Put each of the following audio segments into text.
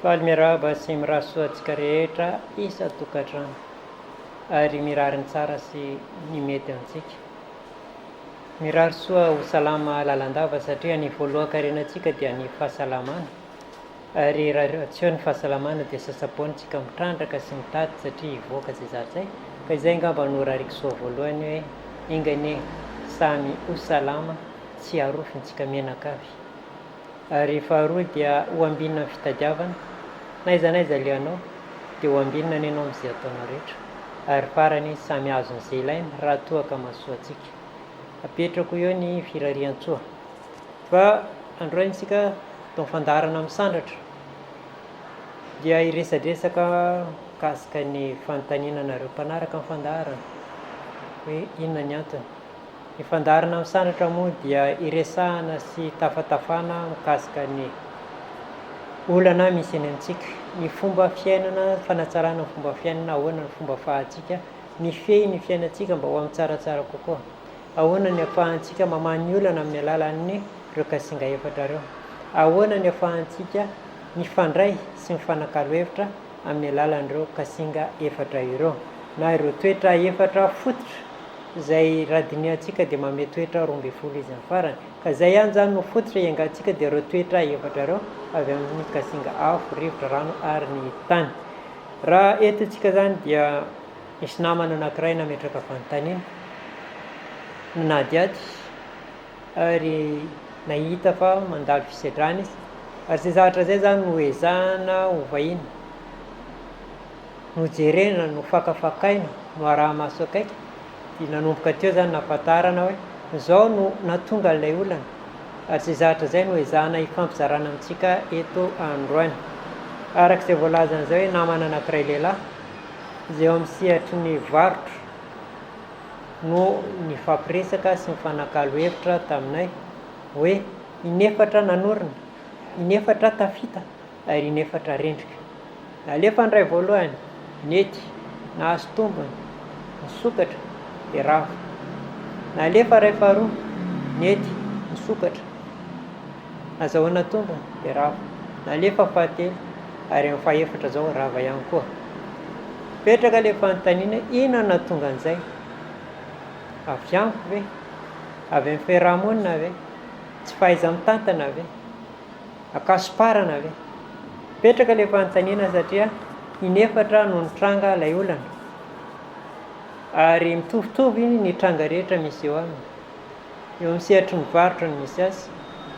Faly miarahaba sy mirahasoa antsika rehetra isa-tokantrano ary mirariny tsara sy ny mety antsika. Mirary soa ho salama lalandava satria ny voalohan-karenantsika dia ny fahasalamana, ary raha tsy eo ny fahasalamana dia sasapoantsika mitrandraka sy mitady satria hivoaka izay zatra. Ka izay angamba no rariko soa voalohany hoe ingane samy ho salama tsy harofintsika menakavy. Ary faharoa dia ho ambinina ny fitadiavana, naiza leanao dia ho ambinina ny ianao amin'izay ataonao rehetra, ary farany samy azon'izay ilaina raha toa ka mahasoa antsika. Apetrako eo ny firarian-tsoa. Fa androany isika tao fandarana amin'ny sandratra dia iresadresaka mikasika ny fanontaniananareo mpanaraka amin'ny fandarana hoe inona ny antony. Ny fandarana amin'ny sandratra moa dia iresahana sy tafatafana mikasika ny olana misy eny amintsika, ny fomba fiainana, fanatsarana ny fomba fiainana, ahoana ny fomba ahafahantsika mifehy ny fiainantsika mba ho amin'ny tsaratsara kokoa, ahoana ny ahafahantsika mamany olana amin'ny alalan'ny ireo kasinga efatra ireo, ahoana ny ahafahantsika mifandray sy mifanakalo hevitra amin'ny alalan'ireo kasinga efatra ireo, na ireo toetra efatra fototra izay raha dinihantsika dia manome toetra 12 izy ny farany. Ka izay ihany zany no fototra iangantsika dia ireo toetra efatra ireo avy amin'ny kasinga afo, rivotra, rano ary ny tany. Raha eto antsika zany dia misy namana anankiray nametraka fanontaniana, nadiady ary nahita fa mandalo fisedrana izy, ary izay zavatra izay zany no ezahana ho vahiny, no jerena, no fakafakaina, no araha-maso akaiky. Dia nanomboka teo zany nahafantarana hoe izao no nahatonga ilay olana, ary izay zavatra izay no ezahana hifampizarana amintsika eto androany. Arak'izay voalazan'izay hoe namana anankiray lehilahy izay eo amin'ny sehatry ny varotra no nifampiresaka sy mifanakalo hevitra taminay hoe inefatra nanorina, inefatra tafita ary inefatra rendrika. Alefa ny ray voalohany nety, nahazo tombony, nisokatra dia ravo. Nalefa ray faharoa nety, nisokatra, nazahoana tombony dia ravo. Nalefa fahatelo ary amin'ny fahaefatra zao rava ihany koa. Petraka ilay fanontaniana, inona nahatonga an'izay? Avy amiko ve? Avy amin'ny fiarahamonina ve? Tsy fahaiza mitantana ve? Akasiparana ve? Petraka ilay fanontaniana satria inefatra no nitranga ilay olana, ary mitovitovy ny tranga rehetra misy eo aminy. Eo amin'ny sehatry ny varotra no misy azy,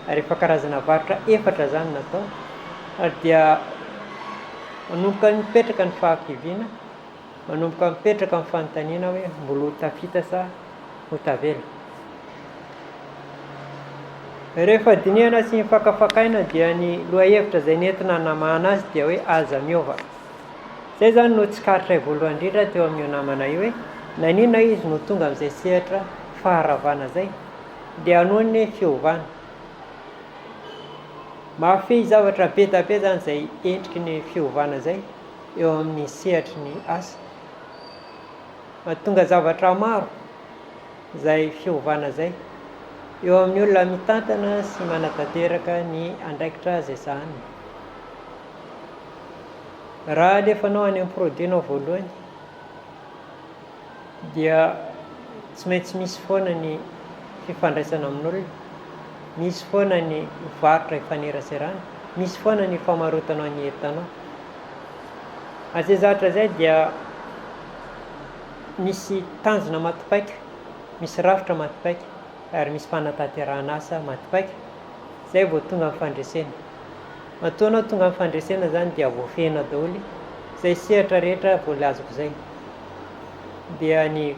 ary efa karazana varotra efatra zany natao, ary dia manomboka mipetraka ny fahakiviana, manomboka mipetraka amin'ny fanontaniana hoe mbola ho tafita sa ho tavela. Rehefa dinihana sy mifakafakaina dia ny lohahevitra izay nentina namahana azy dia hoe aza miova. Izay zany no tsikaritray voalohany indrindra teo amin'io namana io hoe naninona izy no tonga amin'izay sehatra faharavana zay, dia anohony ny fiovana. Mahafehy zavatra be da be zany izay endriky ny fiovana zay eo amin'ny sehatry ny asa, mahatonga zavatra maro izay fiovana zay eo amin'ny olona mitantana sy manatanteraka ny andraikitra izay sahany. Raha alefanao any amin'ny produinao voalohany dia tsy maintsy misy foana ny fifandraisana amin'olona, misy foana ny varotra ifaneraserana, misy foana ny famarotanao ny entanao. Izay zavatra izay dia misy tanjona matipaika, misy rafitra matipaika, ary misy fanatanterahana asa matipaika, izay vao tonga amin'ny fandresena. Matoanao tonga amin'ny fandresena zany dia voafehina daholo izay sehatra rehetra voalazoko izay, dia ny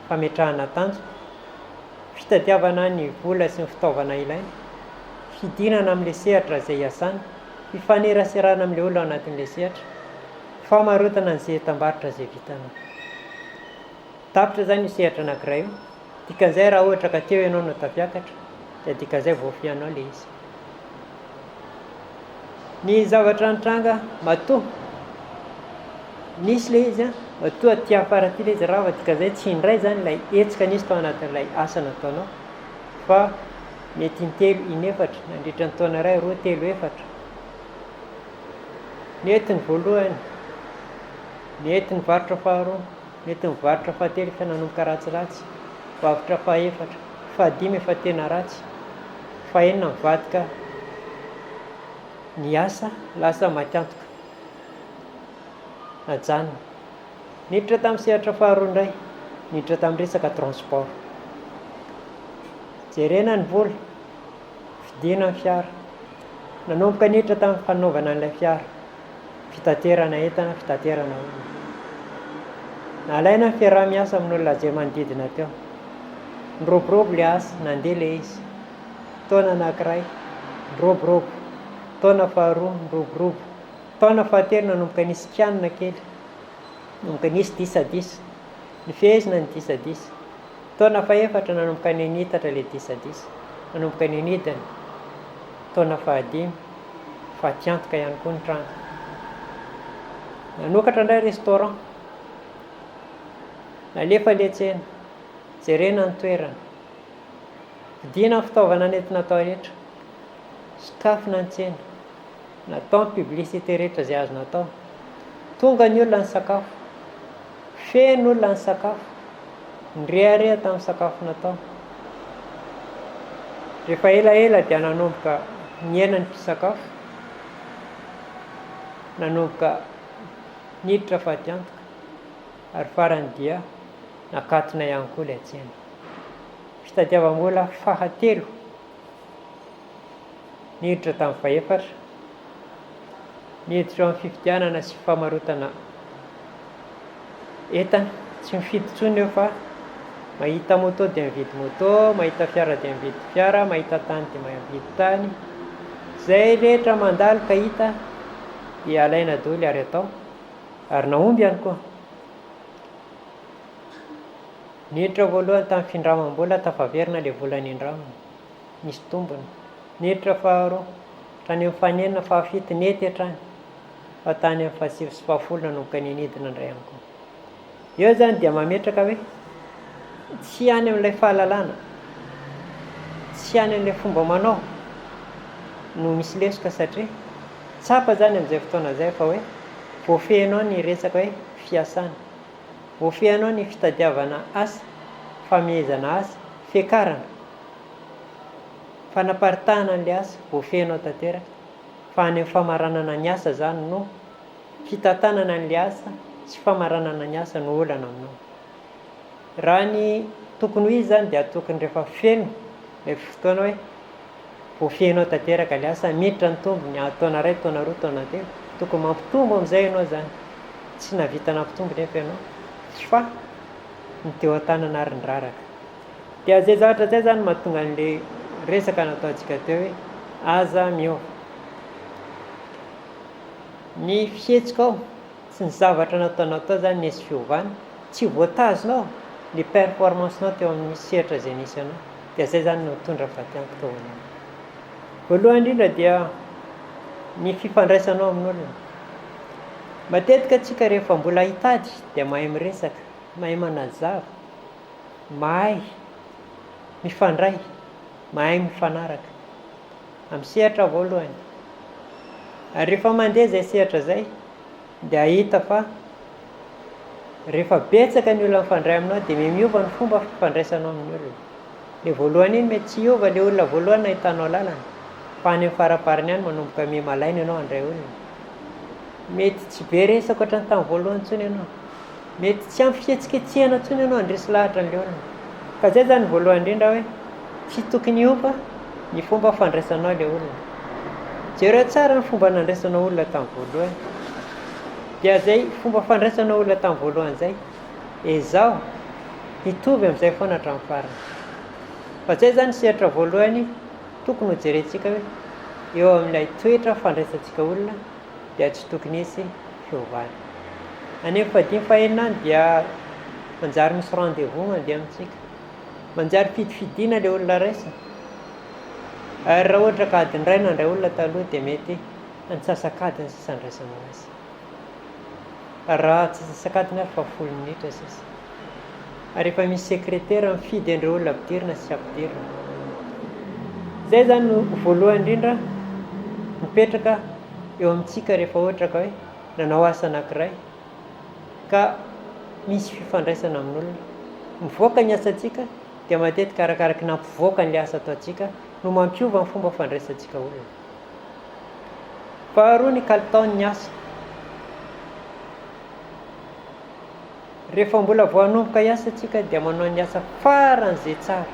fametrahana tanjona, fitadiavana ny vola sy ny fitaovana ilaina, fidinana amin'ilay sehatra izay hiasana, fifaneraserana amin'ilay olona ao anatin'ilay sehatra, famarotana an'izay entam-barotra izay vitanao. Tapitra zany io sehatra anankiray io, dikan'izay raha ohatra ka teo ianao no tafiakatra dia dikan'izay voafianao ilay izy. Ny zavatra nitranga matoa nisy ilay izy matoa aty afara aty ilay izy rava, dikan'izay tsy indray zany ilay hetsika nisy tao anatin'ilay asa nataonao, fa mety intelo, inefatra nandritra ny taona iray, roa, telo, efatra. Nety ny voalohany, nety ny varotra faharoa, nety ny varotra fahatelo efa nanomboka ratsiratsy, varotra fahaefatra, fahadimy efa tena ratsy, fahaenina mivadika ny asa lasa matiantoka ajanona. Niditra tamin'ny sehatra faharoa indray, niditra tamin'ny resaka transport, jerena ny vola, fidina ny fiara, nanomboka niditra tamin'ny fanaovana an'ilay fiara, fitaterana entana, fitaterana olona. Nalaina ny fiaraha-miasa amin'olona izay manodidina teo, niroborobo ilay asa, nandeha ilay izy, taona anankiray, niroborobo, taona faharoa, niroborobo, taona fahatelo nanomboka nisy kianina kely, nanomboka nisy disadisa, nifehezina ny disadisa, taona fahaefatra nanomboka ny nitatra ilay disadisa, nanomboka ny nidina, taona fahadimy, fatiantoka ihany koa ny trano. Nanokatra indray restaurant, nalefa ilay tsena, jerena ny toerana, vidina ny fitaovana nentina atao rehetra, sokafina ny tsena, natao ny publicité rehetra izay azo natao, tonga ny olona ny sakafo, feno olona ny sakafo, nireharea tamin'ny sakafo natao. Rehefa elaela dia nanomboka niaina ny mpisakafo, nanomboka niditra fatiantoka, ary farany dia nakatina ihany koa ilay tsena. Fitadiavam-bola fahatelo, niditra tamin'ny fahaefatra, niditra amin'ny fifidianana sy famarotana entana, tsy mifidy intsony eo fa mahita moto dia mividy moto, mahita fiara dia mividy fiara, mahita tany dia mividy tany, izay rehetra mandalo ka hita dia alaina daholo ary atao, ary naomby ihany koa. Niditra voalohany tamin'ny findramam-bola, tafaverina ilay vola nindramana, nisy tombony. Niditra faharoa, hatrany amin'ny fanenina, fahafito nety hatrany, fa tany amin'ny fahasivy sy fahafolo nanomboka ny nidina indray ihany koa. Eo zany dia mametraka hoe tsy any amin'ilay fahalalana, tsy any amin'ilay fomba manao no misy lesoka, satria tsapa zany amin'izay fotoana izay fa hoe voafehinao ny resaka hoe fiasana, voafehinao ny fitadiavana asa, famehezana asa, fiakarana, fanaparitahana an'ilay asa, voafehinao tanteraka, fa any amin'ny famaranana ny asa zany no fitantanana an'ilay asa sy famaranana ny asa no olana aminao. Raha ny tokony ho izy zany dia tokony rehefa feno ilay fotoana hoe voafehinao tanteraka ilay asa, miditra ny tombony, taona ray, taona roa, taona telo, tokony mampitombo amin'izay ianao zany, tsy navita nampitombo nefa ianao, fa ny teo an-tanana ary ny raraka. Dia zay zavatra zay zany mahatonga an'ilay resaka nataontsika teo hoe aza miova. Ny fihetsika ao sy ny zavatra nataonao tao zany nisy fiovana, tsy voatazonao ny performancenao teo amin'ny sehatra izay nisy anao, dia zay zany no mitondra fatiantoka ho anao. Voalohany indrindra dia ny fifandraisanao amin'olona. Matetika antsika rehefa mbola hitady dia mahay miresaka, mahay manazava, mahay mifandray, mahay mifanaraka amin'ny sehatra voalohany. Ary rehefa mandeha izay sehatra izay dia hita fa rehefa betsaka ny olona mifandray aminao dia miova ny fomba fifandraisanao amin'ny olona. Ilay voalohany iny mety tsy hiova ilay olona voalohany nahitanao lalana, fa any amin'ny faraparany any manomboka mihamalaina ianao handray olona. Mety tsy be resaka ohatran'ny tamin'ny voalohany intsony ianao, mety tsy ampy fihetsiketsehana intsony ianao handresy lahatra an'ilay olona. Ka zay zany voalohany indrindra hoe tsy tokony hiova ny fomba fandraisanao ilay olona. Jereo tsara ny fomba nandraisanao olona tamin'ny voalohany, dia zay fomba fandraisanao olona tamin'ny voalohany zay izao hitovy amin'izay foana hatramin'ny farany. Fa zay zany sehatra voalohany tokony ho jerentsika hoe eo amin'ilay toetra fandraisantsika olona dia tsy tokony hisy fiovana. Any amin'ny fahadimy fahaenina any dia manjary misy rendez-vous mandeha amintsika, manjary fidifidiana ilay olona raisina. Ary raha ohatra ka adiny iray nandray olona taloha dia mety antsasakadiny sisa andraisanao azy. Raha antsasakadiny ary fa 10 minitra sisa. Ary efa misy sekretera mifidy an'ireo olona ampidirina sy ampidirina. Zay zany no voalohany indrindra mipetraka eo amintsika rehefa ohatra ka hoe nanao asa anankiray ka misy fifandraisana amin'olona, mivoaka ny asantsika dia matetika arakaraka nampivoaka n'ilay asa ataontsika no mampiova ny fomba fandraisantsika olona. Faharoa ny kalitaon'ny asa. Rehefa mbola vao hanomboka hiasantsika dia manao ny asa faran'izay tsara.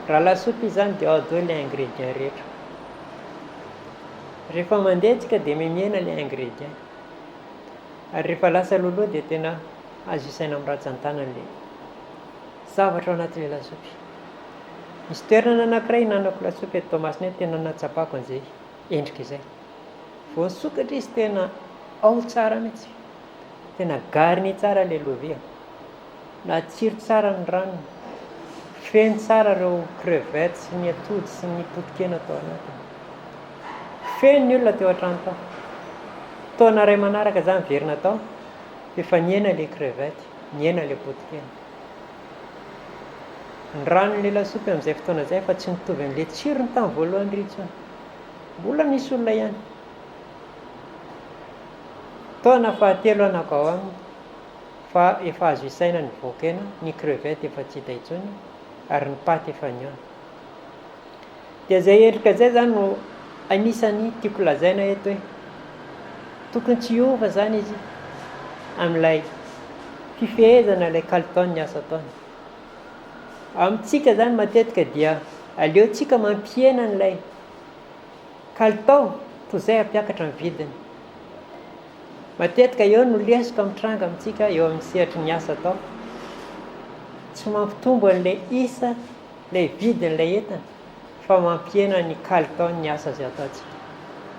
Raha lasopy izany dia ao daholo ilay ingrédient rehetra. Rehefa mandeha tsika dia mihena ilay ingrédient. Ary rehefa lasa loloha dia tena azo isaina amin'ny ratsan-tanana ilay zavatra ao anatin'ilay lasopy. Misy toerana anankiray nanako lasopy eto Toamasina tena natsapako an'izay endrika izay. Vao nisokatra izy tena ao tsara mihitsy. Tena garni tsara ilay lovia. Natsiro tsara ny ranony. Feno tsara ireo crevettes sy ny atody sy ny toton-kena tao anatiny. Feno ny olona teo an-trano tao. Taona iray manaraka izany verina tao, dia efa niena ilay crevette, niena ilay toton-kena. Ny ranon'ilay lasopy amin'izay fotoana izay fa tsy nitovy amin'ilay tsirony tamin'ny voalohany ry intsony. Mbola misy olona ihany. Taona fahatelo anako ao aminy fa efa azo isaina ny voakena, ny crevette efa tsy hita intsony ary ny paty efa niona. Dia izay endrika izay izany no anisany tiako lazaina eto hoe tokony tsy hiova izany izy amin'ilay fifehezana ilay kalitaon'ny asa ataony. Amintsika izany matetika dia aleontsika mampihena n'ilay kalitao toy izay hampiakatra ny vidiny. Matetika eo no lesika mitranga amintsika eo amin'ny sehatry ny asa atao. Tsy mampitombo an'ilay isa, ilay vidin'ilay entana, fa mampihena ny kalitaon'ny asa izay ataontsika.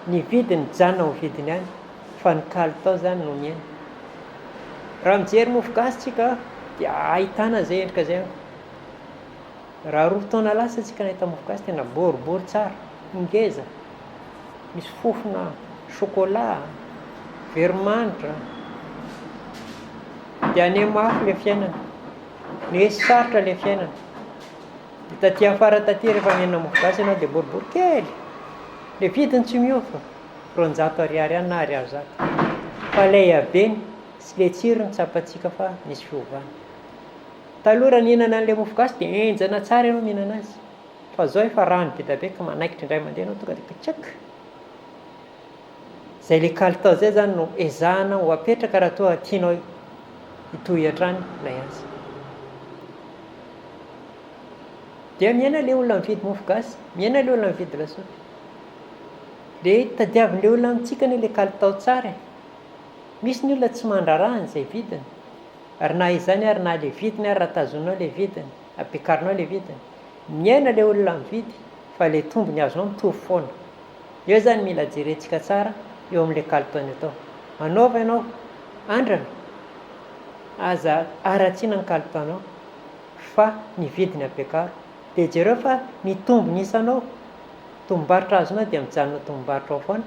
Ny vidiny mijanona ho vidiny ihany, fa ny kalitao izany no miaina. Raha mijery mofogasy tsika dia ahitana izay endrika izay. Raha roa taona lasa tsika nahita mofogasy tena boribory tsara, ngeza, misy fofona chocolat, veromanitra, dia ane mafy ilay fiainana, ny sarotra ilay fiainana. Dia taty afara taty rehefa mihinana mofogasy ianao dia boribory kely, ilay vidiny tsy miova, 300 ariary ihany na ariary zato. Fa ilay habeny sy ilay tsirony tsapantsika fa misy fiovana. Taloha raha nihinana an'ilay mofogasy dia enjana tsara ianao mihinana azy. Fa izao efa rano be dabe ka manaikitra indray mandeha ianao tonga dia pitsak. Izay ilay kalitao izay izany no ezahana ho apetraka raha toa tianao hitohy hatrany ilay asa. Dia miaina ilay olona mividy mofogasy, miaina ilay olona mividy lasopy. Dia tadiavin'ilay olona amintsika ny ilay kalitao tsara. Misy ny olona tsy mandrarahany izay vidiny. Ary na izany ary na ilay vidiny ary raha tazonao ilay vidiny, ampiakarinao ilay vidiny. Miaina ilay olona mividy fa ilay tombony azonao mitovy foana. Eo izany mila jerentsika tsara eo amin'ilay kalitaony atao. Manaova ianao andrana, aza aratsiana ny kalitaonao fa ny vidiny ampiakaro. Dia jereo fa ny tombony isanao, tombom-barotra azonao dia mijanona tombom-barotra ao foana,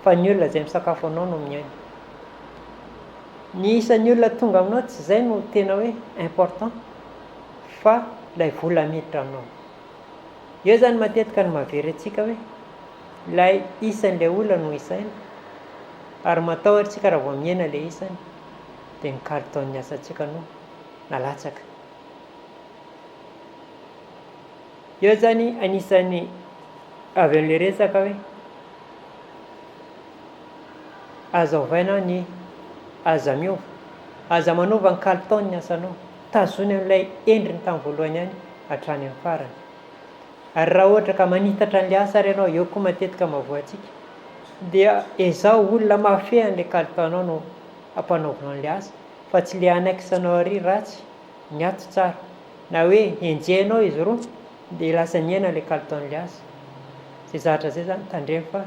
fa ny olona izay misakafo anao no miaina. Ny isan'ny olona tonga aminao tsy izay no tena hoe important, fa ilay vola miditra aminao. Eo izany matetika no mahavery antsika hoe ilay isan'ilay olona no isaina, ary matahotra tsika raha vao miaina ilay isany dia ny kalitaon'ny asantsika no nalatsaka. Eo izany anisan'ny avy amin'ilay resaka hoe aza ovaina ny aza miova, aza manova ny kalitaon'ny asanao, tazony amin'ilay endriny tamin'ny voalohany ihany hatrany amin'ny farany. Ary raha ohatra ka manitatra an'ilay asa ary ianao, eo koa matetika mahavoantsika, dia ezao olona mahafehy an'ilay kalitaonao no hampanaovanao an'ilay asa, fa tsy ilay anaikisanao ary ratsy, ny ato tsara, na hoe enjehanao izy roa dia lasa niaina ilay kalitaon'ilay asa. Izay zavatra izay izany tandremo fa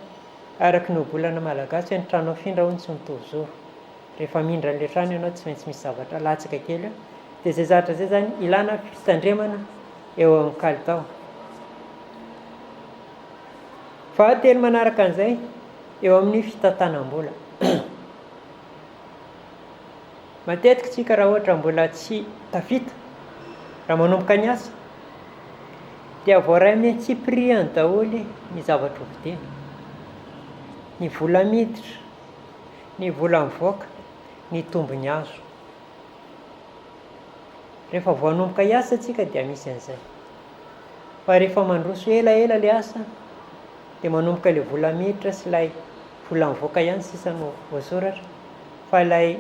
araka ny obolana malagasy hoe ny trano afindra hono tsy mitovy zoro. Rehefa mindra an'ilay trano ianao tsy maintsy misy zavatra latsaka kely eo. Dia izay zavatra izay izany ilana fitandremana eo amin'ny kalitao. Fahatelo manaraka an'izay eo amin'ny fitantanam-bola. Matetika tsika raha ohatra mbola tsy tafita raha manomboka ny asa dia voaray amin'ny tsy prix-any daholo ny zavatra hovidiana. ny vola miditra, ny vola mivoaka, ny tombony azo. Rehefa voanomboka hiasa tsika dia misy an'izay. Fa rehefa mandroso elaela le asa dia manomboka ilay vola miditra sy ilay vola mivoaka ihany sisa no voasoratra, fa ilay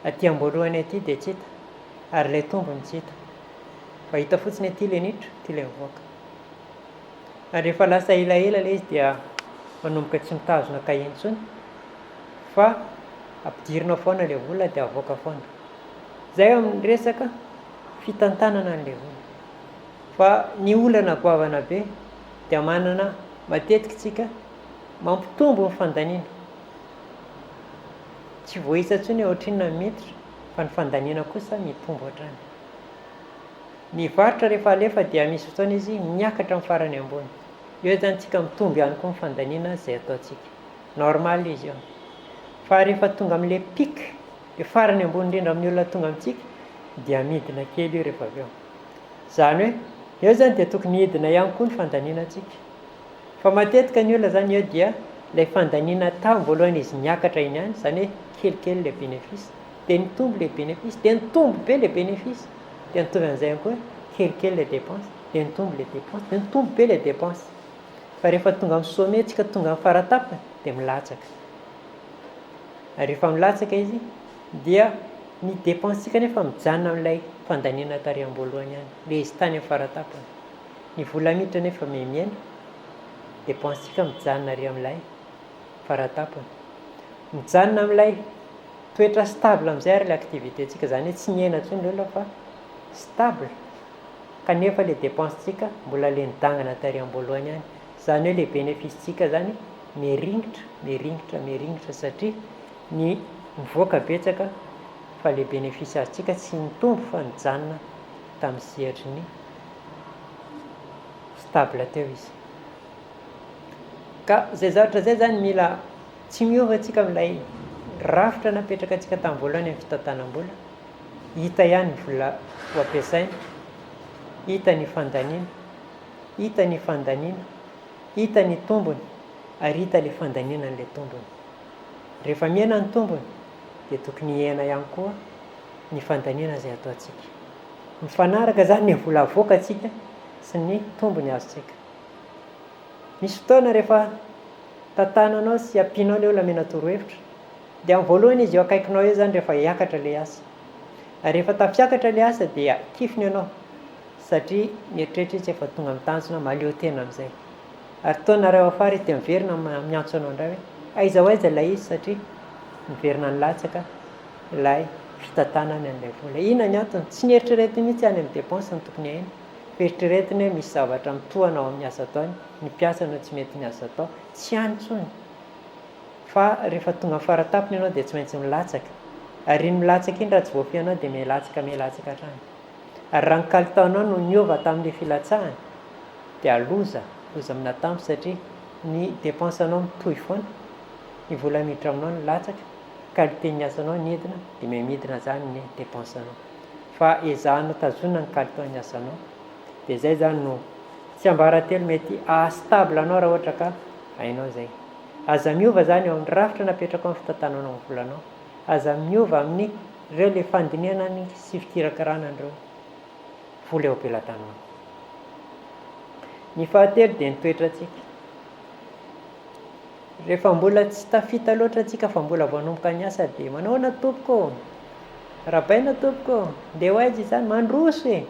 aty am-boalohany aty dia tsy hita, ary ilay tombony tsy hita. Fa hita fotsiny aty ilay miditra, aty ilay mivoaka. Ary rehefa lasa elaela ilay izy dia manomboka tsy mitazona kahie intsony, fa ampidirina foana ilay vola dia avoaka foana. Zay amin'ny resaka fitantanana an'ilay vola. Fa ny olana goavana be dia manana matetika tsika mampitombo ny fandaniana. Tsy voaisa intsony ohatrinona miditra, fa ny fandaniana kosa mitombo hatrany. Ny varotra rehefa alefa dia misy fotoana izy miakatra amin'ny farany ambony. Eo zany tsika mitombo ihany koa ny fandaniana izay ataontsika. Normal izy eo. Fa rehefa tonga amin'ilay pic, dia farany ambony indrindra amin'ny olona tonga amintsika, dia midina kely io rehefa avy eo. Zany hoe eo zany dia tokony hidina ihany koa ny fandanianantsika. Fa matetika ny olona zany eo dia ilay fandaniana tao voalohany izy miakatra iny ihany, zany hoe kelikely ilay bénéfice, dia nitombo ilay bénéfice, dia nitombo be ilay bénéfice, dia nitovy an'izay ihany koa kelikely ilay dépense, dia nitombo ilay dépense, dia nitombo be ilay dépense. Fa rehefa tonga amin'ny sommet tsika, tonga amin'ny faratapony, dia milatsaka. Ary rehefa milatsaka izy dia ny dépense-tsika nefa mijanona amin'ilay fandaniana tary am-boalohany ihany, ilay izy tany amin'ny faratapony. Ny vola miditra nefa miamiana, dépense-tsika mijanona ary amin'ilay faratapony. Mijanona amin'ilay toetra stable amin'izay ary ilay activité-tsika, zany hoe tsy miaina intsony ny olona fa stable. Kanefa ilay dépense-tsika mbola ilay nidangana tary am-boalohany ihany. Zany hoe ilay bénéfice-tsika zany miringitra satria ny mivoaka betsaka, fa ilay bénéfice azontsika tsy mitombo fa nijanona tamin'ny sehatry ny stable teo izy. Ka zay zavatra zay zany mila tsy miova antsika amin'ilay rafitra napetraka antsika tamin'ny voalohany amin'ny fitantanam-bola. Hita ihany ny vola ho ampiasaina, hita ny fandaniana, hita ny tombony, ary hita ilay fandaniana an'ilay tombony. Rehefa miaina ny tombony dia tokony hiaina ihany koa ny fandaniana izay ataontsika. Mifanaraka zany ny vola avoaka atsika sy ny tombony azontsika. Misy fotoana rehefa tantananao sy ampianao ilay olona mena torohevitra, dia amin'ny voalohany izy eo akaikinao eo zany rehefa hiakatra ilay asa. Ary rehefa tafiakatra ilay asa dia kifiny ianao, satria mieritreritra izy efa tonga mitanjona, maleo tena amin'izay. Ary taona ray afara izy dia miverina miantso anao indray hoe aiza ho aiza ilay izy, satria miverina nilatsaka ilay fitantanany an'ilay vola. Inona ny antony? Tsy nieritreretiny mihitsy any amin'ny dépense ny tokony hainy, fieritreretiny hoe misy zavatra mitohana ao amin'ny asa ataony, ny mpiasana tsy mety niasa atao, tsy hany intsony. Fa rehefa tonga faratapony ianao dia tsy maintsy milatsaka, ary iny milatsaka iny raha tsy voafianao dia milatsaka hatrany. Ary raha ny kalitaonao no niova tamin'ilay filatsahany dia loza amina tampo, satria ny dépense-anao mitohy foana, ny vola miditra aminao no latsaka, qualité ny asanao nidina, dia midina zany ny dépense-anao. Fa ezahanao tazonina ny qualité-ny asanao, dia zay zany no tsy ambaratelo mety ahastable anao raha ohatra ka hainao zay. Aza miova zany eo amin'ny rafitra napetraka amin'ny fitantananao ny volanao, aza miova amin'ny ireo ilay fandiniana sy fikirakirana an'ireo vola eo ampelantanana. Ny fahatelo dia ny toetratsika. Rehefa mbola tsy tafita loatra antsika fa mbola voanomboka ny asa dia manahoana tompoko, rabaina tompoko, dia ho aiza izany, mandroso e.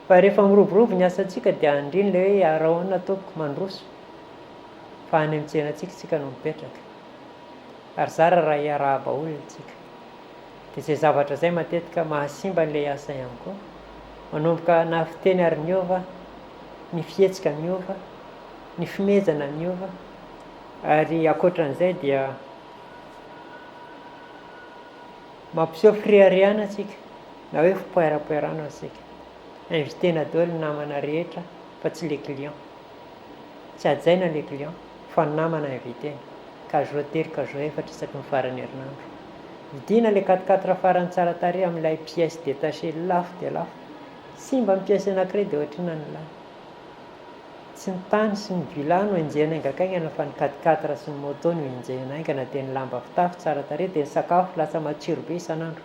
Fa rehefa miroborobo ny asantsika dia andriny ilay hoe arahoana tompoko, mandroso. Fa any amin'ny tsenantsika no mipetraka, ary zara raha hiarahaba olona tsika. Dia izay zavatra izay matetika mahasimba ilay asa ihany koa. Manomboka na fiteny ary miova, ny fihetsika miova, ny fimezana miova, ary ankoatran'izay dia mampiseho firiariana antsika, na hoe fipoerapoerana antsika. Invitena daholo ny namana rehetra fa tsy ilay client. Tsy hajaina ilay client fa ny namana invitena. Kazo telo, kazo efatra isaky ny farany herinandro. Vidiana ilay 4x4 farany tsara tarehy amin'ilay pièce détachée lafo dia lafo. Simba amin'ny pièce anankiray dia ohatrinona ny lany. tsy ny tany sy ny vila no enjehana aingakaingana fa ny 4x4 sy ny moto no enjehana aingana, dia ny lamba fitafy tsara tarehy, dia ny sakafo lasa matsiro be isan'andro.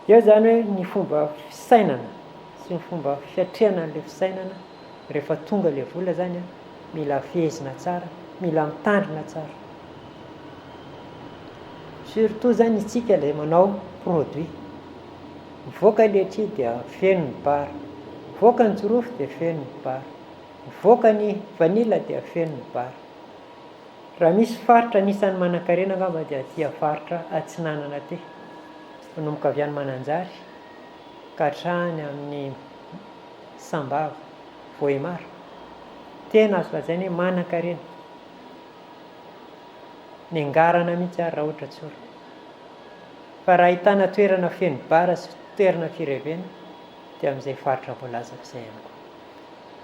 Eo zany hoe ny fomba fisainana sy ny fomba fiatrehana an'ilay fisainana rehefa tonga ilay vola zany a, mila fehezina tsara, mila mitandrina tsara. Surtout zany isika ilay manao produit, mivoaka ilay tri dia feno ny bara, mivoaka ny jirofo dia feno ny bara, mivoaka ny vanila dia feno ny bara. Raha misy faritra anisan'ny manan-karena angamba dia tia faritra Atsinanana ty, manomboka avy any Mananjary ka hatrany amin'ny Sambava, Vohimar, tena azo lazaina hoe manan-karena, ny angarana mihitsy ary raha ohatra tsoro. Fa raha ahitana toerana feno bara sy toerana firevena dia amin'izay faritra voalazako izay ihany koa.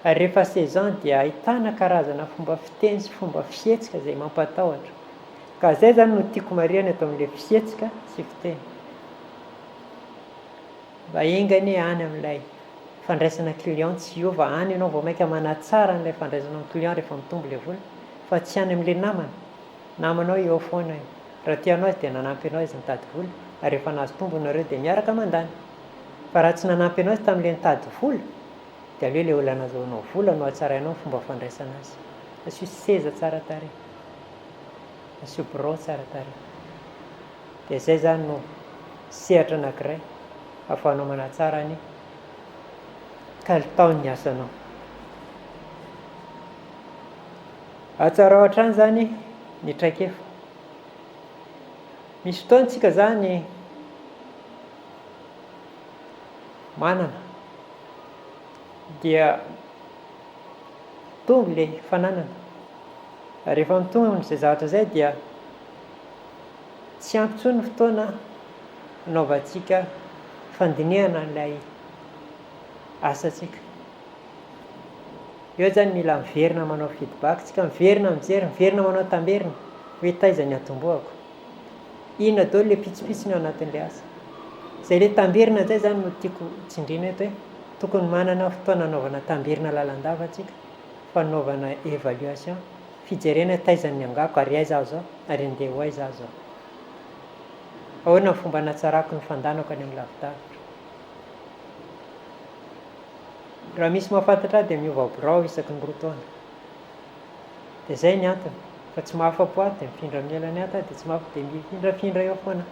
Ary rehefa saison dia ahitana karazana fomba fiteny sy fomba fihetsika izay mampatahotra, ka izay zany no tiako marihana eto amin'ilay fihetsika sy fiteny, mba engany any amin'ilay fandraisana client tsy hiova, any ianao vao maika manatsara n'ilay fandraisana amin'ny client rehefa mitombo ilay vola, fa tsy any amin'ilay namanao eo foana io. Raha tianao azy dia nanampy anao izy nitady vola, ary rehefa nahazo tombo nareo dia miaraka mandany. Fa raha tsy nanampy anao izy tamin'ilay nitady vola dia aleo ilay olona nahazoanao vola no hatsarainao ny fomba fandraisana azy. Asio seza tsara tarehy, asio birao tsara tarehy. Dia izay zany no sehatra anankiray ahafahanao manatsara ny kalitaon'ny asanao. Atsara ao hatrany zany ny traikefa. Misy fotoana tsika zany manana dia tonga ilay fananana, rehefa mitonga izay zavatra izay dia tsy ampy intsony ny fotoana hanaovantsika fandinihana n'ilay asantsika. Eo zany mila miverina manao feedback tsika, miverina mijery, miverina manao tamberina hoe taiza ny atombohako, inona daholo ilay pitsipitsiny ao anatin'ilay asa. Izay ilay tamberina izay zany no tiako tsindriana eto hoe tokony manana fotoana anaovana tamberina lalandava tsika, fanaovana évaluation, fijerena taiza ny angako ary aiza aho zao, ary andeha ho aiza aho zao. Ahoana ny fomba natsarako ny fandanako any amin'ny lavidavitra. Raha misy mahafantatra ahy dia miova birao isaky ny 2 taona. Dia izay ny antony, fa tsy mahafa-po ahy dia mifindra miala ny ato dia tsy mahafa dia mifindrafindra eo foana,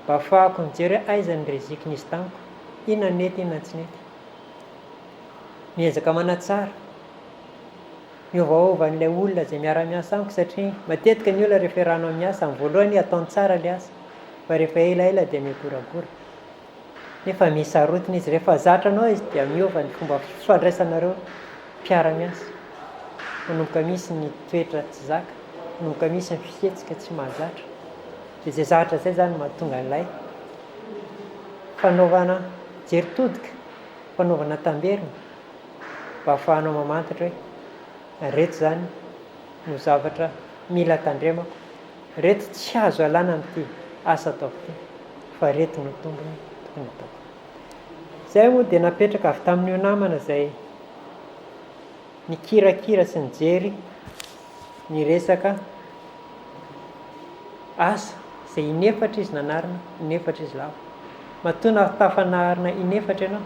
mba ahafahako mijery hoe aiza ny reziky nisy tamiko, inona ny nety, inona tsy nety. Miezaka manatsara, miovaova n'ilay olona izay miara-miasa amiko, satria matetika ny olona rehefa iarahana amin'ny asa amin'ny voalohany ataony tsara ilay asa, fa rehefa elaela dia miagoragora. Nefa misarotiny izy, rehefa zatranao izy dia miova ny fomba fandraisanareo mpiara-miasa, manomboka misy ny toetra tsy zaka, manomboka misy ny fihetsika tsy mahazatra. Dia izay zavatra izay zany mahatonga an'ilay fanaovana jeritodika, fanaovana tamberina, mba ahafahanao mamantatra hoe reto zany no zavatra mila tandremako, reto tsy azo alana amin'ity asa ataoko ity, fa reto no tombony tokony ataoko. Izay moa dia napetraka avy tamin'io namana izay nikirakira sy nijery ny resaka asa izay inefatra izy nanarina, inefatra izy lava. Matoa tafanarina inefatra ianao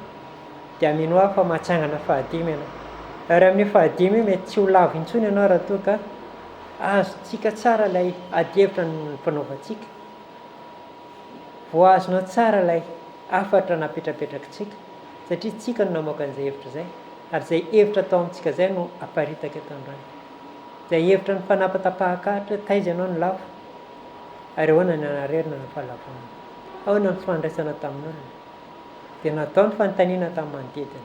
dia mino aho fa mahatsangana fahadimy ianao, ary amin'ny fahadimy mety tsy ho lavo intsony ianao raha toa ka azotsika tsara ilay ady-hevitra ny mpanaovantsika, voazonao tsara ilay afatra napetrapetrakintsika, satria tsika no namoaka an'izay hevitra izay, ary izay hevitra atao amintsika izay no aparitaka eto androany. Izay hevitra ny fanapatapahakahatra taiza ianao ny lavo, ary ahoana ny anarerina ny fahalavonana, ahoana ny fandraisana tamin'olona, dia natao ny fanontaniana tamin'ny manodidina,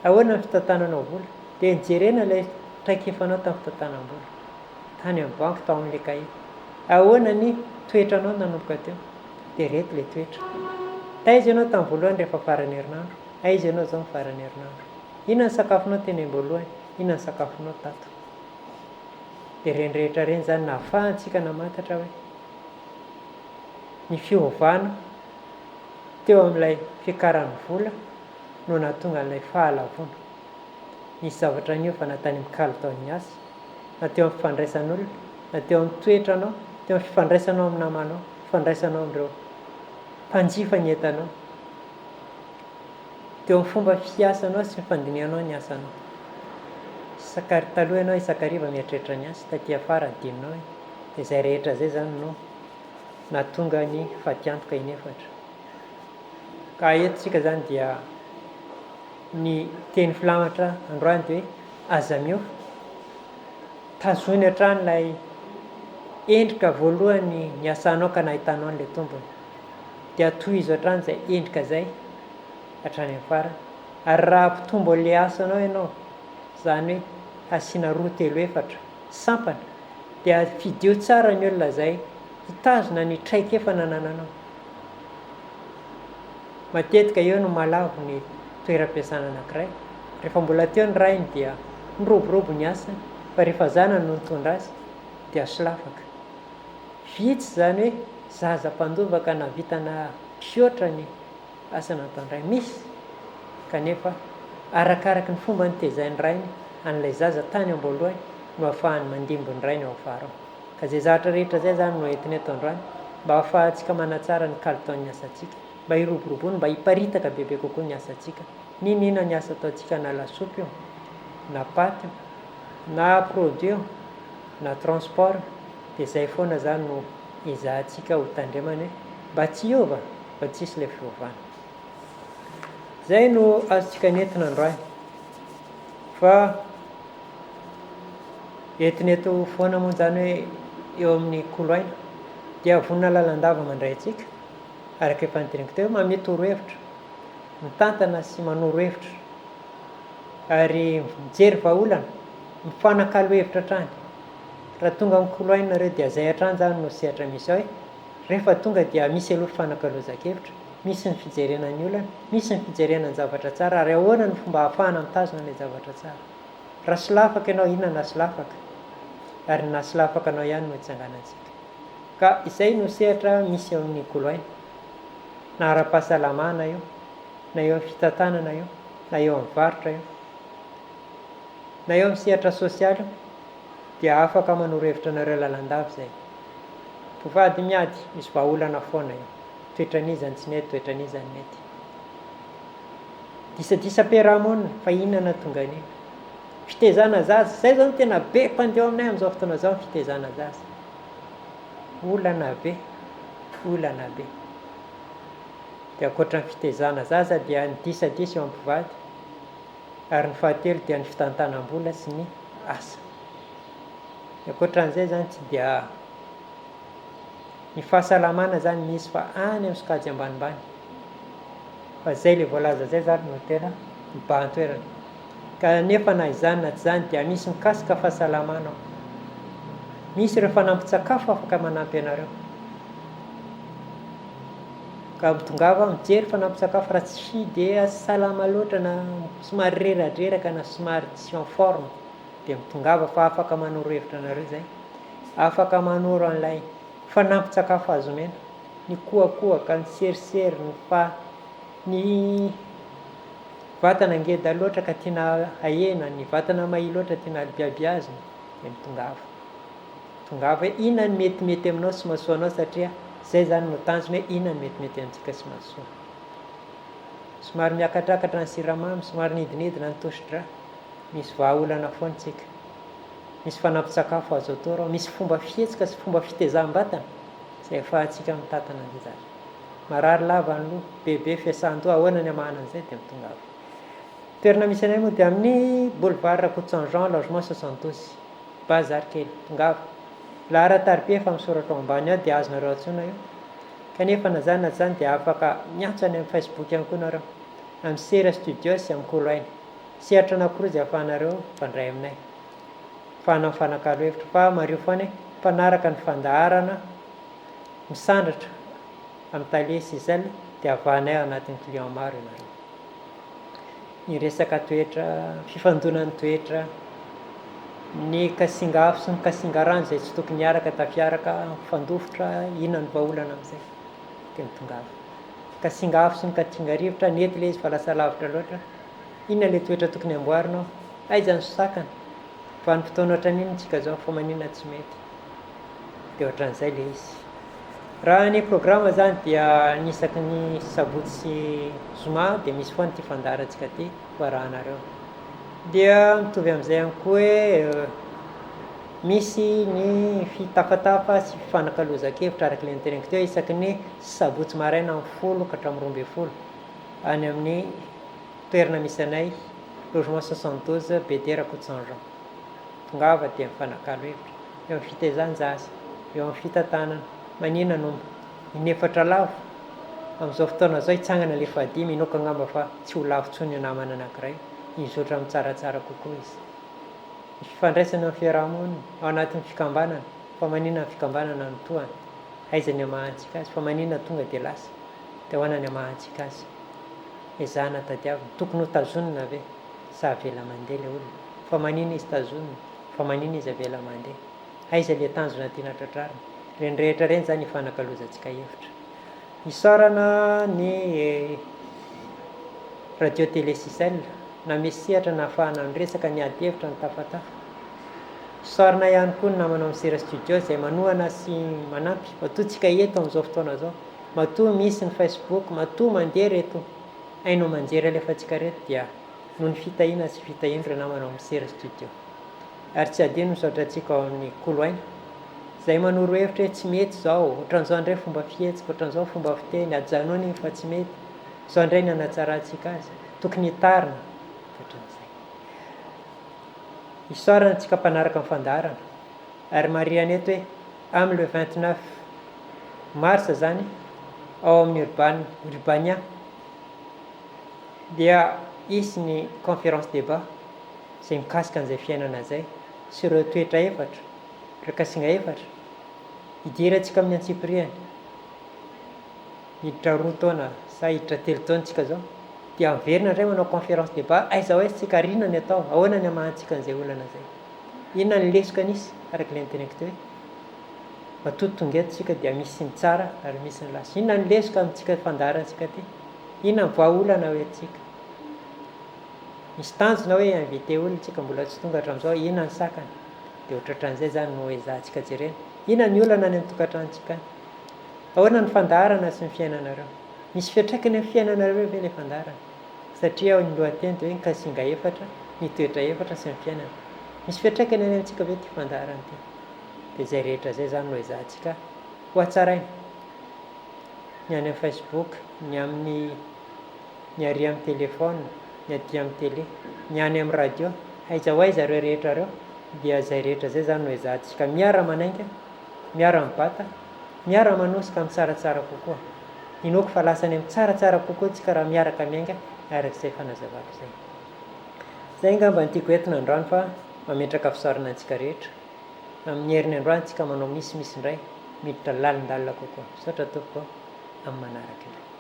ahoana ny fitantananao vola, dia nijerena ilay traikefanao tamin'ny fitantanam-bola tany amin'ny banky, tao amin'ilay kahie, ahoana ny toetranao nanomboka teo, dia reto ilay toetra. Taiza ianao tamin'ny voalohany rehefa farany herinandro, aiza ianao zao ny farany herinandro, inona ny sakafonao teny am-boalohany, inona ny sakafonao tato. Dia ireny rehetra ireny zany na ahafahantsika namantatra hoe ny fiovana teo amin'ilay fiakaran'ny vola no nahatonga an'ilay fahalavona. nisy zavatra nio fa natany mikaly taon'ny asy, na teo amin'ny fifandraisan'olona, na teo amin'ny toetranao, teo amin'ny fifandraisanao amin'ny namanao, fifandraisanao amin'ireo mpanjifa ny entanao, teo amin'ny fomba fiasanao sy fandinianao ny asanao. Taloha ianao isakariva mieritreritra ny asa, taty afara adinonao dia izay rehetra izay zany no nahatonga ny fahatiantoka inefatra. Ka eto tsika zany dia ny teny filamatra androany dia hoe aza miofa, tazony hatrany ilay endrika voalohany ny asanao ka nahitanao an'ilay tombony, dia tohizo hatrany izay endrika izay hatrany afara. Ary raha ampitombo an'ilay asanao ianao, zany hoe asiana 2-3-4 sampana, dia fidio tsara ny olona izay hitazona ny traikefa nanananao. Matetika eo no malavo ny toeram-piasana anankiray, rehefa mbola teo ny rainy dia niroborobo ny asany, fa rehefa zanany no nitondra azy dia solafaka. Vitsy zany hoe zaza mpandovaka navitana mpihoatra ny asa nataon'ny misy, kanefa arakaraka ny fomba nitezain'ny rainy an'ilay zaza tany am-boalohany no ahafahany mandimbo ny rainy ao afara. Ka izay zavatra rehetra izay zany no entiny eto androany mba ahafahantsika manatsara ny kalitaon'ny asantsika, mba hiroboroboana, mba hiparitaka bebe kokoa ny asantsika. Ninona ny asa ataontsika, na lasopy io, na paty io, na produit io, na transport, dia izay foana zany no izahantsika ho tandremana mba tsy hiova, mba tsisy ilay fiovana. Zay no azontsika nentina androany. Fa entiny eto foana moa zany hoe eo amin'ny koloaina dia vonona lalandava mandray antsika, araka efa niteniko teo, mamety toro-hevitra, mitantana sy manoro-hevitra, ary mijery vahaolana, mifanakalo-hevitra hatrany. Raha tonga amin'ny koloaina nareo dia zay hatrany zany no sehatra misy ao hoe rehefa tonga dia misy aloha fifanakaloazan-kevitra, misy ny fijerenan'ny olana, misy ny fijerenan'ny zavatra tsara, ary ahoana ny fomba ahafahana mitazona ilay zavatra tsara. Raha solafaka ianao, inona na solafaka, ary na solafaka anao ihany no itsanganantsika. Ka izay no sehatra misy eo amin'ny koloaina, na ara-pahasalamana io, na eo amin'ny fitantanana io, na eo amin'ny varotra io, na eo amin'ny sehatra sosialy, dia afaka manoro-hevitra nareo lalandava izay. Mpivady miady, misy vahaolana foana io, toetran'izany tsy mety, toetran'izany mety. Disadisa-piarahamonina, fa inona tonga an'iny? Fitezana zaza, izay zao no tena be mpandeha aminay amin'izao fotoana izao, ny fitezana zaza. Olana be, olana be. Dia ankoatran'ny fitezana zaza dia ny disadisa eo am-pivady, ary ny fahatelo dia ny fitantanam-bola sy ny asa. Ankoatran'izay zany tsy dia ny fahasalamana zany misy fa any amin'ny sokajy ambanimbany, fa zay le voalaza zay zany no tena mibahan-toerana. Ka nefa na izany na tsy izany dia misy mikasika fahasalamanao, misy ireo fanampin-tsakafo afaka manampy anareo. Ka mitongava mijery fanampin-tsakafo raha tsy dia salama loatra, na somary reradreraka, na somary tsy en forme, dia mitongava fa afaka manoro hevitra anareo zay, afaka manoro an'ilay fanampin-tsakafo azo omena, ny koakoaka, ny serisery, ny vatana ngeda loatra ka tiana ahena, ny vatana mahia loatra tiana alibiabiazina, dia mitongava. Mitongava hoe inona ny metimety aminao sy mahasoa anao, satria zay zany no tanjona hoe inona ny metimety amintsika sy mahasoa. Somary miakatrakatra ny siramamy, somary nidinidina ny tosidra, misy vahaolana foantsika, misy fanampin-tsakafo azo atao, misy fomba fihetsika sy fomba fitezam-batana izay ahafahantsika mitantana an'izay zany. Marary lava ny loha, bebe fiasan-doha, ahoana ny amahana an'izay dia mitongava. Toerana misy anay moa dia amin'ny boulevard Coutsangean, logement 72, bazary kely, mitongava. Lahara-taribia efa misoratra ao ambany ao dia azonareo antsoina io. Kanefa na zany na tsy zany dia afaka miantso any amin'ny Facebook ihany koa nareo, amin'ny Sera Studio sy amin'ny koloaina. Sehatra anankiroa izay ahafahanareo mifandray aminay, ahafahana mifanakalo-hevitra, fa mario foana hoe mpanaraka ny fandaharana misandratra amin'ny tale sy zay dia avahanay ao anatin'ny client maro ianareo. Ny resaka toetra, fifandonan'ny toetra, ny kasingafo sy ny kasingarano izay tsy tokony hiaraka tafiaraka, mifandofotra, inona ny vahaolana amin'izay dia mitongava. Kasingafo sy ny katsingarivotra, nety ilay izy fa lasa lavitra loatra, inona ilay toetra tokony amboarinao, aizany sakana fa ny fotoana ohatran'iny tsika zao fa manina tsy mety dia ohatran'izay le izy. Raha ny programa zany dia nisaky ny sabotsy sy zoma dia misy foana ty fandarantsika ty hoarahanareo. Dia mitovy amin'izay ihany koa hoe misy ny fitafatafa sy fifanakaloza-kevitra araka le niteneniko teo isaky ny sabotsy maraina amin'ny 10 ka hatramin'ny 12 any amin'ny toerana misy anay logement 72 Bédera Kotsanjean. Tongava dia mifanakalo hevitra eo amin'ny fitezan-jasa, eo amin'ny fitantanana, manina no inefatra lavo amin'izao fotoana zao hitsangana le fahadimy inoako angamba fa tsy ho lavo tsony namana anankiray, izy oatra amin'ny tsaratsara kokoa izy. Ny fifandraisana amin'ny fiarahamonina ao anatin'ny fikambanana, fa manina ny fikambanana ny toany, aizany amahantsika azy, fa manina tonga dia lasa, dia hoanany amahantsika azy. Ezahana tadiavina, tokony ho tazonina ve sa avela mandeha le olona, fa manina izy tazonina, fa manina izy avela mandeha, aiza le tanjona tiana tratrarina. Reny rehetra reny zany ifanakalozantsika hevitra. Isaorana ny radio télé Sisel na mesihatra na ahafahana resaka ny ady hevitra ny tafatafa. Isaorana ihany koa ny namanao amin'ny Sera Studio izay manohana sy manampy matoa-tsika eto amin'izao fotoana zao, matoa misy ny Facebook, matoa mandeha reto hainao manjery alefantsika reto dia noho ny fitahina sy fitahina ireo namanao amin'ny Sera Studio. Ary tsy adino misaotra antsika ao amin'ny Koloaina izay manoro hevitra hoe tsy mety zao, ohatran'izao indray fomba fihetsika, ohatran'izao fomba fiteny, ajanony iny fa tsy mety, izao indray ny anatsaratsika azy, tokony hitarina, ohatran'izay. Isaorana antsika mpanaraka amin'ny fandaharana ary mariana eto hoe amin'ny le 29 mars zany ao amin'ny Urbania dia isy ny conférence débat izay mikasika an'izay fiainana zay sy ireo toetra efatra, ireo kasinga efatra hidiry antsika amin'ny antsipiriany hiditra 2 taona sa hiditra 3 taona tsika zao dia miverina indray manao conférence débat aiza hoe tsika rina ny atao, ahoana ny amahantsika an'izay olana zay, inona ny lesoka nisy araka le niteneniko teo hoe matotongetontsika dia misy ny tsara ary misy ny lasa. Inona ny lesoka amintsika fandarantsika ty, inona ny voaolana hoe tsika, misy tanjona hoe invité olona tsika mbola tsy tonga hatramin'izao, inona ny sakana, dia ohatran'izay zany no ezahantsika jerena. Inona ny olana any amin'ny tokantranontsika, ahoana ny fandaharana sy ny fiainanareo, misy fiantraikany amin'ny fiainanareo ve le fandaharana, satria ao ny lohateny dia hoe ny kasinga efatra, ny toetra efatra sy ny fiainana, misy fiantraikany any amintsika ve ty fandaharana ty. Dia zay rehetra zay zany no ezahantsika ho hatsaraina, ny any amin'ny Facebook, ny amin'ny ny ary amin'ny telefona, ny aty amin'ny télé, ny any amin'ny radio, aiza ho aiza reo rehetra reo dia zay rehetra zay zany no ezahantsika miara manainga, miara mibata, miara manosika amin'ny tsaratsara kokoa. Inoako fa lasany amin'ny tsaratsara kokoa tsika raha miaraka miainga arak'izay fanazavako zay. Zay angamba ny tiako entina androany fa mametraka fisaorana antsika rehetra. Amin'ny herin'ny androany tsika manao misimisy indray miditra lalindalina kokoa. Misaotra tompoko amin'ny manaraka.